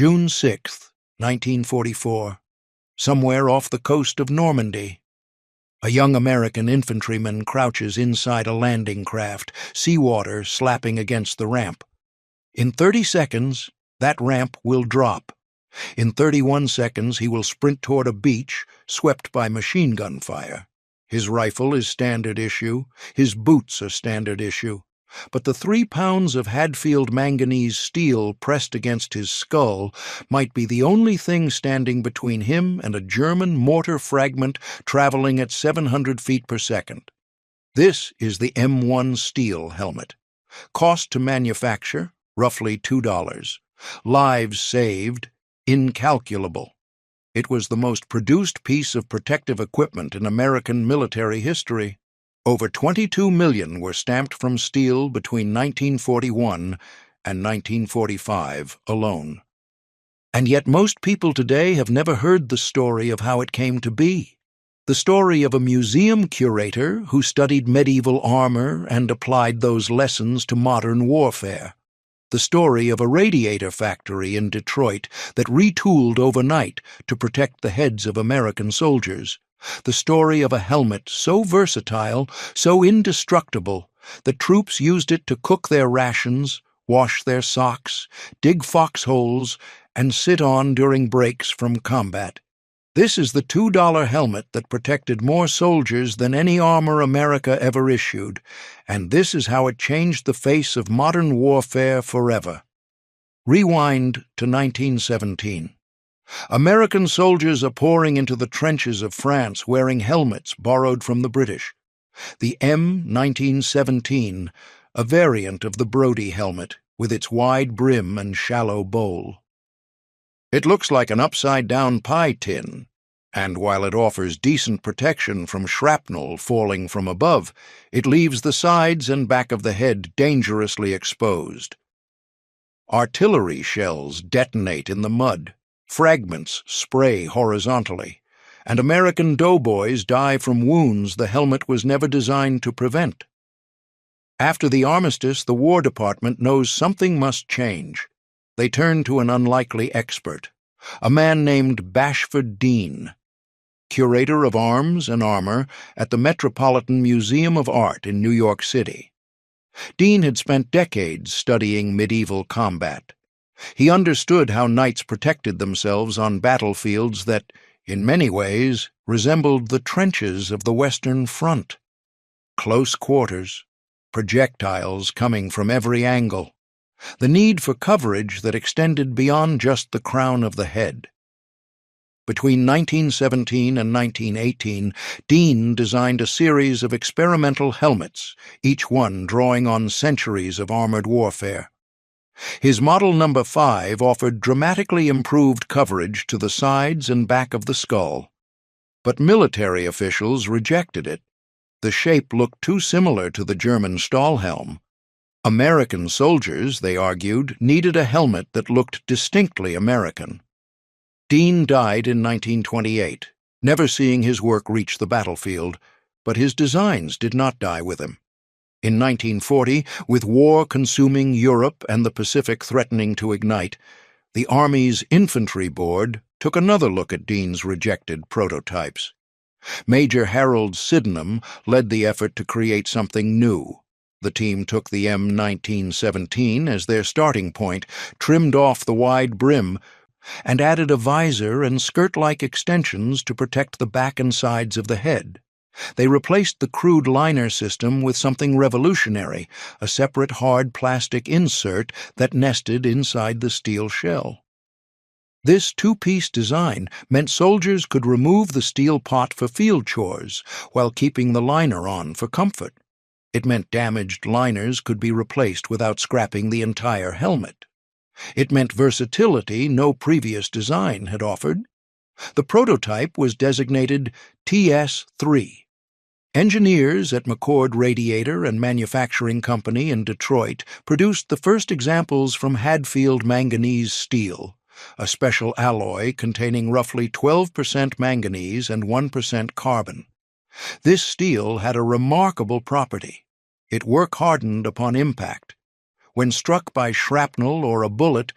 June 6, 1944, somewhere off the coast of Normandy. A young American infantryman crouches inside a landing craft, seawater slapping against the ramp. In 30 seconds, that ramp will drop. In 31 seconds, he will sprint toward a beach swept by machine gun fire. His rifle is standard issue, his boots are standard issue, but the 3 pounds of Hadfield manganese-steel pressed against his skull might be the only thing standing between him and a German mortar fragment traveling at 700 feet per second. This is the M1 steel helmet. Cost to manufacture, roughly $2. Lives saved, incalculable. It was the most produced piece of protective equipment in American military history. Over 22 million were stamped from steel between 1941 and 1945 alone. And yet most people today have never heard the story of how it came to be. The story of a museum curator who studied medieval armor and applied those lessons to modern warfare. The story of a radiator factory in Detroit that retooled overnight to protect the heads of American soldiers. The story of a helmet so versatile, so indestructible, that troops used it to cook their rations, wash their socks, dig foxholes, and sit on during breaks from combat. This is the $2 helmet that protected more soldiers than any armor America ever issued, and this is how it changed the face of modern warfare forever. Rewind to 1917. American soldiers are pouring into the trenches of France wearing helmets borrowed from the British. The M1917, a variant of the Brodie helmet, with its wide brim and shallow bowl. It looks like an upside-down pie tin, and while it offers decent protection from shrapnel falling from above, it leaves the sides and back of the head dangerously exposed. Artillery shells detonate in the mud. Fragments spray horizontally, and American doughboys die from wounds the helmet was never designed to prevent. After the armistice, the War Department knows something must change. They turn to an unlikely expert, a man named Bashford Dean, curator of arms and armor at the Metropolitan Museum of Art in New York City. Dean had spent decades studying medieval combat. He understood how knights protected themselves on battlefields that, in many ways, resembled the trenches of the Western Front. Close quarters, projectiles coming from every angle, the need for coverage that extended beyond just the crown of the head. Between 1917 and 1918, Dean designed a series of experimental helmets, each one drawing on centuries of armored warfare. His Model No. 5 offered dramatically improved coverage to the sides and back of the skull. But military officials rejected it. The shape looked too similar to the German Stahlhelm. American soldiers, they argued, needed a helmet that looked distinctly American. Dean died in 1928, never seeing his work reach the battlefield, but his designs did not die with him. In 1940, with war consuming Europe and the Pacific threatening to ignite, the Army's Infantry Board took another look at Dean's rejected prototypes. Major Harold Sydenham led the effort to create something new. The team took the M1917 as their starting point, trimmed off the wide brim, and added a visor and skirt-like extensions to protect the back and sides of the head. They replaced the crude liner system with something revolutionary, a separate hard plastic insert that nested inside the steel shell. This two-piece design meant soldiers could remove the steel pot for field chores while keeping the liner on for comfort. It meant damaged liners could be replaced without scrapping the entire helmet. It meant versatility no previous design had offered. The prototype was designated TS-3. Engineers at McCord Radiator and Manufacturing Company in Detroit produced the first examples from Hadfield manganese-steel, a special alloy containing roughly 12% manganese and 1% carbon. This steel had a remarkable property. It work-hardened upon impact. When struck by shrapnel or a bullet,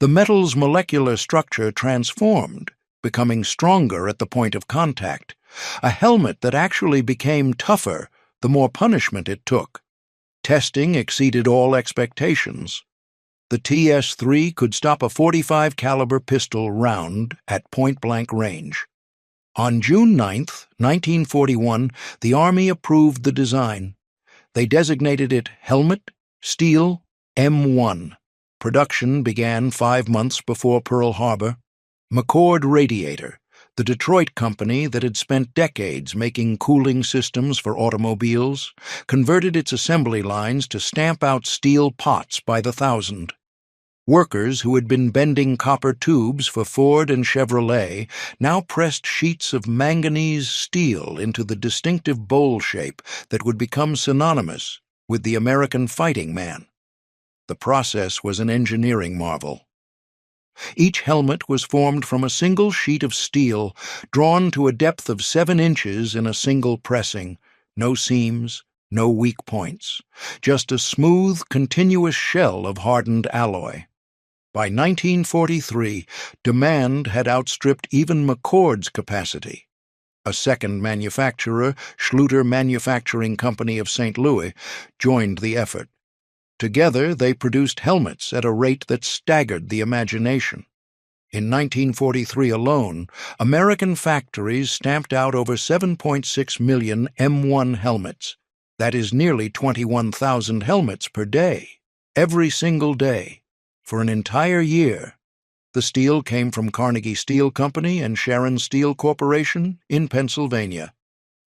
The metal's molecular structure transformed, becoming stronger at the point of contact, a helmet that actually became tougher the more punishment it took. Testing exceeded all expectations. The TS-3 could stop a .45 caliber pistol round at point-blank range. On June 9, 1941, the Army approved the design. They designated it Helmet-Steel M1. Production began 5 months before Pearl Harbor. McCord Radiator, the Detroit company that had spent decades making cooling systems for automobiles, converted its assembly lines to stamp out steel pots by the thousand. Workers who had been bending copper tubes for Ford and Chevrolet now pressed sheets of manganese-steel into the distinctive bowl shape that would become synonymous with the American fighting man. The process was an engineering marvel. Each helmet was formed from a single sheet of steel drawn to a depth of 7 inches in a single pressing, no seams, no weak points, just a smooth, continuous shell of hardened alloy. By 1943, demand had outstripped even McCord's capacity. A second manufacturer, Schluter Manufacturing Company of St. Louis, joined the effort. Together, they produced helmets at a rate that staggered the imagination. In 1943 alone, American factories stamped out over 7.6 million M1 helmets. That is nearly 21,000 helmets per day, every single day. For an entire year. The steel came from Carnegie Steel Company and Sharon Steel Corporation in Pennsylvania.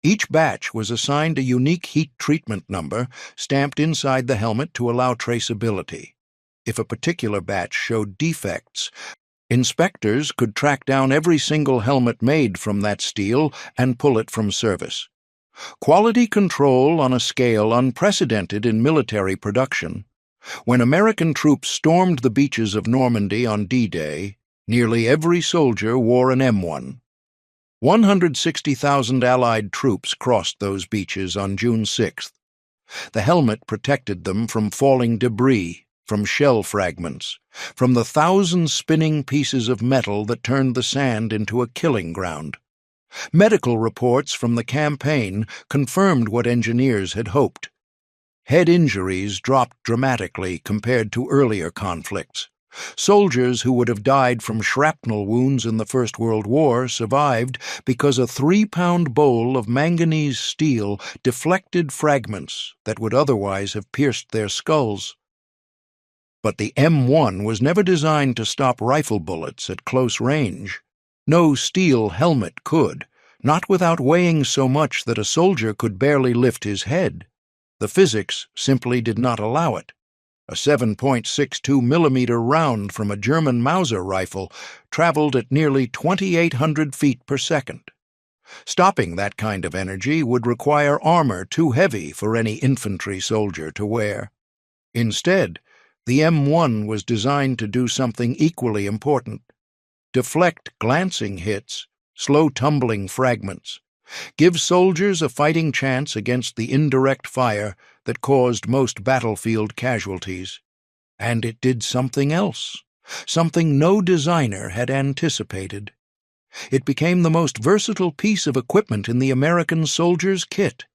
Each batch was assigned a unique heat treatment number stamped inside the helmet to allow traceability. If a particular batch showed defects, inspectors could track down every single helmet made from that steel and pull it from service. Quality control on a scale unprecedented in military production. When American troops stormed the beaches of Normandy on D-Day, nearly every soldier wore an M1. 160,000 Allied troops crossed those beaches on June 6th. The helmet protected them from falling debris, from shell fragments, from the 1,000 spinning pieces of metal that turned the sand into a killing ground. Medical reports from the campaign confirmed what engineers had hoped. Head injuries dropped dramatically compared to earlier conflicts. Soldiers who would have died from shrapnel wounds in the First World War survived because a 3-pound bowl of manganese steel deflected fragments that would otherwise have pierced their skulls. But the M1 was never designed to stop rifle bullets at close range. No steel helmet could, not without weighing so much that a soldier could barely lift his head. The physics simply did not allow it. A 7.62 millimeter round from a German Mauser rifle traveled at nearly 2,800 feet per second. Stopping that kind of energy would require armor too heavy for any infantry soldier to wear. Instead, the M1 was designed to do something equally important: deflect glancing hits, slow tumbling fragments, give soldiers a fighting chance against the indirect fire that caused most battlefield casualties. And it did something else, something no designer had anticipated. It became the most versatile piece of equipment in the American soldier's kit.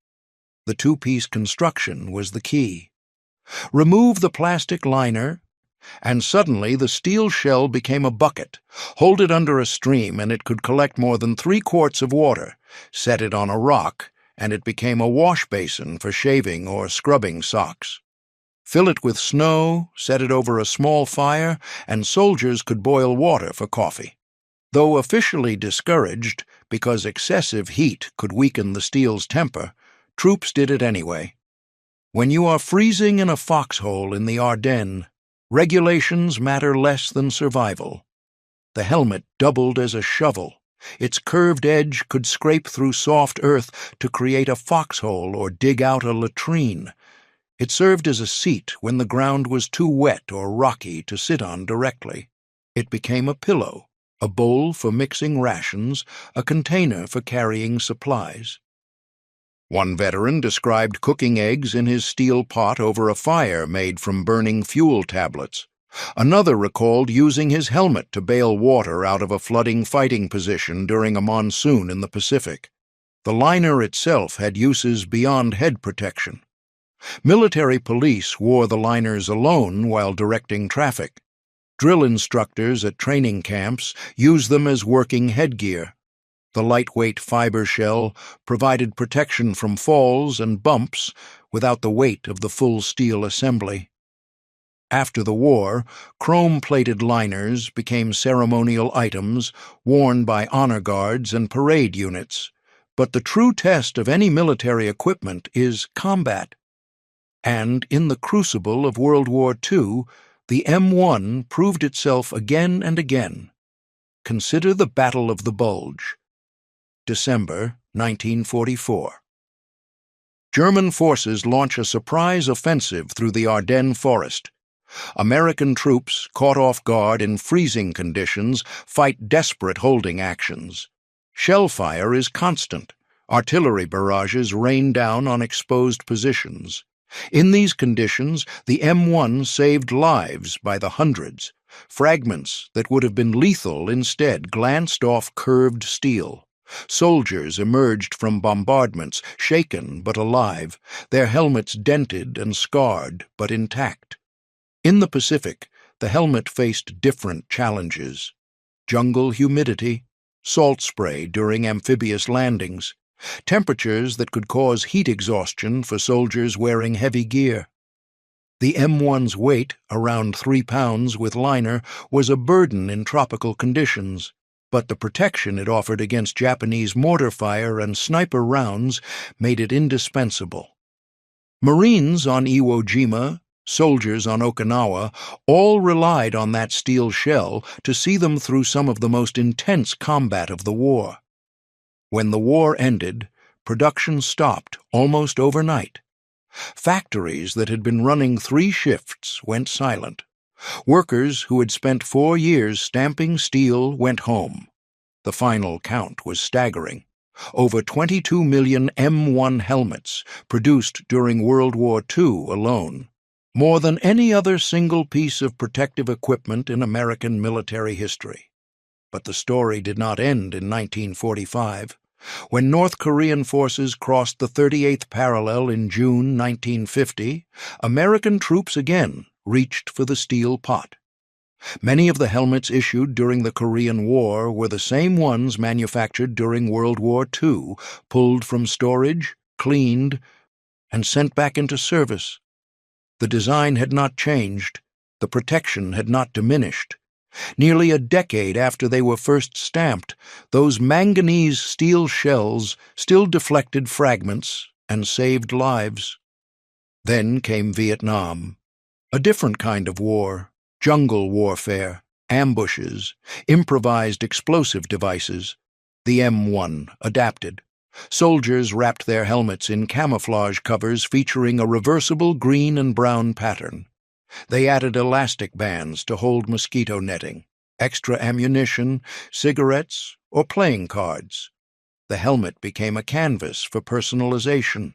The 2-piece construction was the key. Remove the plastic liner, and suddenly the steel shell became a bucket. Hold it under a stream, and it could collect more than 3 quarts of water. Set it on a rock, and it became a wash basin for shaving or scrubbing socks. Fill it with snow, set it over a small fire, and soldiers could boil water for coffee. Though officially discouraged, because excessive heat could weaken the steel's temper, troops did it anyway. When you are freezing in a foxhole in the Ardennes, regulations matter less than survival. The helmet doubled as a shovel. Its curved edge could scrape through soft earth to create a foxhole or dig out a latrine. It served as a seat when the ground was too wet or rocky to sit on directly. It became a pillow, a bowl for mixing rations, a container for carrying supplies. One veteran described cooking eggs in his steel pot over a fire made from burning fuel tablets. Another recalled using his helmet to bail water out of a flooding fighting position during a monsoon in the Pacific. The liner itself had uses beyond head protection. Military police wore the liners alone while directing traffic. Drill instructors at training camps used them as working headgear. The lightweight fiber shell provided protection from falls and bumps without the weight of the full steel assembly. After the war, chrome-plated liners became ceremonial items worn by honor guards and parade units. But the true test of any military equipment is combat. And in the crucible of World War II, the M1 proved itself again and again. Consider the Battle of the Bulge. December 1944. German forces launch a surprise offensive through the Ardennes forest. American troops, caught off guard in freezing conditions, fight desperate holding actions. Shell fire is constant. Artillery barrages rain down on exposed positions. In these conditions, the M1 saved lives by the hundreds. Fragments that would have been lethal instead glanced off curved steel. Soldiers emerged from bombardments, shaken but alive, their helmets dented and scarred but intact. In the Pacific, the helmet faced different challenges: jungle humidity, salt spray during amphibious landings, temperatures that could cause heat exhaustion for soldiers wearing heavy gear. The M1's weight, around 3 pounds with liner, was a burden in tropical conditions, but the protection it offered against Japanese mortar fire and sniper rounds made it indispensable. Marines on Iwo Jima, soldiers on Okinawa, all relied on that steel shell to see them through some of the most intense combat of the war. When the war ended, production stopped almost overnight. Factories that had been running 3 shifts went silent. Workers who had spent 4 years stamping steel went home. The final count was staggering. Over 22 million M1 helmets produced during World War II alone. More than any other single piece of protective equipment in American military history. But the story did not end in 1945. When North Korean forces crossed the 38th parallel in June 1950, American troops again reached for the steel pot. Many of the helmets issued during the Korean War were the same ones manufactured during World War II, pulled from storage, cleaned, and sent back into service. The design had not changed, the protection had not diminished. Nearly a decade after they were first stamped, those manganese-steel shells still deflected fragments and saved lives. Then came Vietnam, a different kind of war, jungle warfare, ambushes, improvised explosive devices. The M1 adapted. Soldiers wrapped their helmets in camouflage covers featuring a reversible green and brown pattern. They added elastic bands to hold mosquito netting, extra ammunition, cigarettes, or playing cards. The helmet became a canvas for personalization.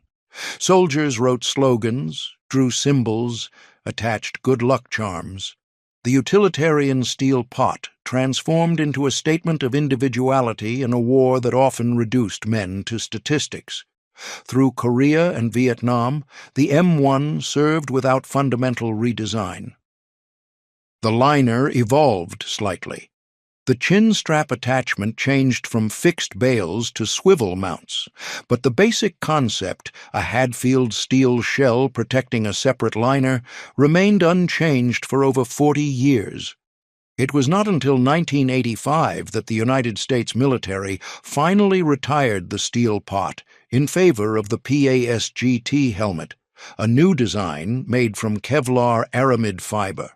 Soldiers wrote slogans, drew symbols, attached good luck charms. The utilitarian steel pot transformed into a statement of individuality in a war that often reduced men to statistics. Through Korea and Vietnam, the M1 served without fundamental redesign. The liner evolved slightly. The chin strap attachment changed from fixed bales to swivel mounts, but the basic concept, a Hadfield steel shell protecting a separate liner, remained unchanged for over 40 years. It was not until 1985 that the United States military finally retired the steel pot in favor of the PASGT helmet, a new design made from Kevlar aramid fiber.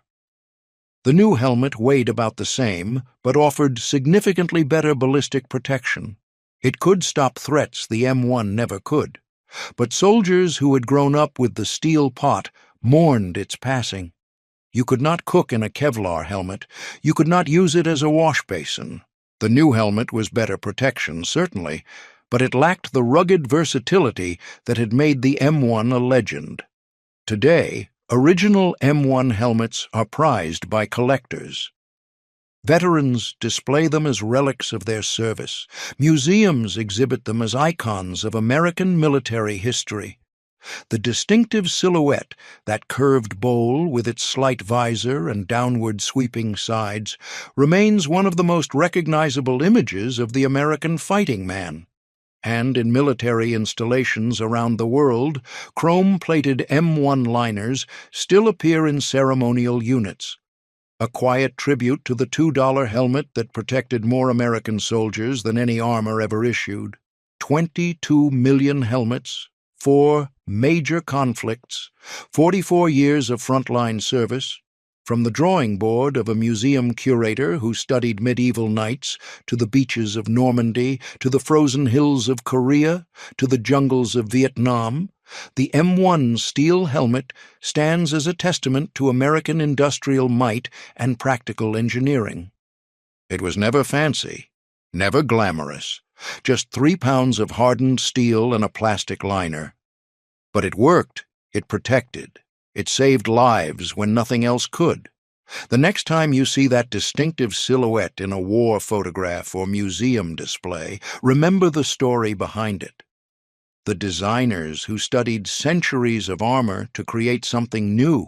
The new helmet weighed about the same, but offered significantly better ballistic protection. It could stop threats the M1 never could, but soldiers who had grown up with the steel pot mourned its passing. You could not cook in a Kevlar helmet. You could not use it as a wash basin. The new helmet was better protection, certainly, but it lacked the rugged versatility that had made the M1 a legend. Today, Original M1 helmets are prized by collectors. Veterans display them as relics of their service. Museums exhibit them as icons of American military history. The distinctive silhouette, that curved bowl with its slight visor and downward sweeping sides, remains one of the most recognizable images of the American fighting man. And in military installations around the world, chrome-plated M1 liners still appear in ceremonial units. A quiet tribute to the $2 helmet that protected more American soldiers than any armor ever issued. 22 million helmets, 4 major conflicts, 44 years of frontline service. From the drawing board of a museum curator who studied medieval knights, to the beaches of Normandy, to the frozen hills of Korea, to the jungles of Vietnam, the M1 steel helmet stands as a testament to American industrial might and practical engineering. It was never fancy, never glamorous, just 3 pounds of hardened steel and a plastic liner. But it worked, it protected, it saved lives when nothing else could. The next time you see that distinctive silhouette in a war photograph or museum display, remember the story behind it. The designers who studied centuries of armor to create something new.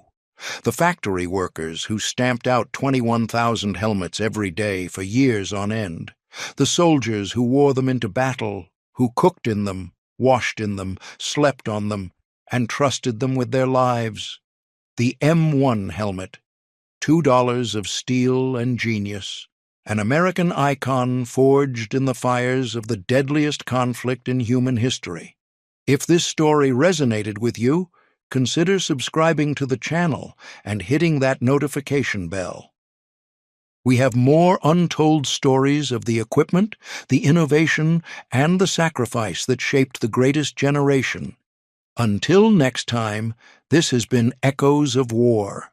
The factory workers who stamped out 21,000 helmets every day for years on end. The soldiers who wore them into battle, who cooked in them, washed in them, slept on them, and trusted them with their lives. The M1 helmet, $2 of steel and genius, an American icon forged in the fires of the deadliest conflict in human history. If this story resonated with you, consider subscribing to the channel and hitting that notification bell. We have more untold stories of the equipment, the innovation, and the sacrifice that shaped the greatest generation. Until next time, this has been Echoes of War.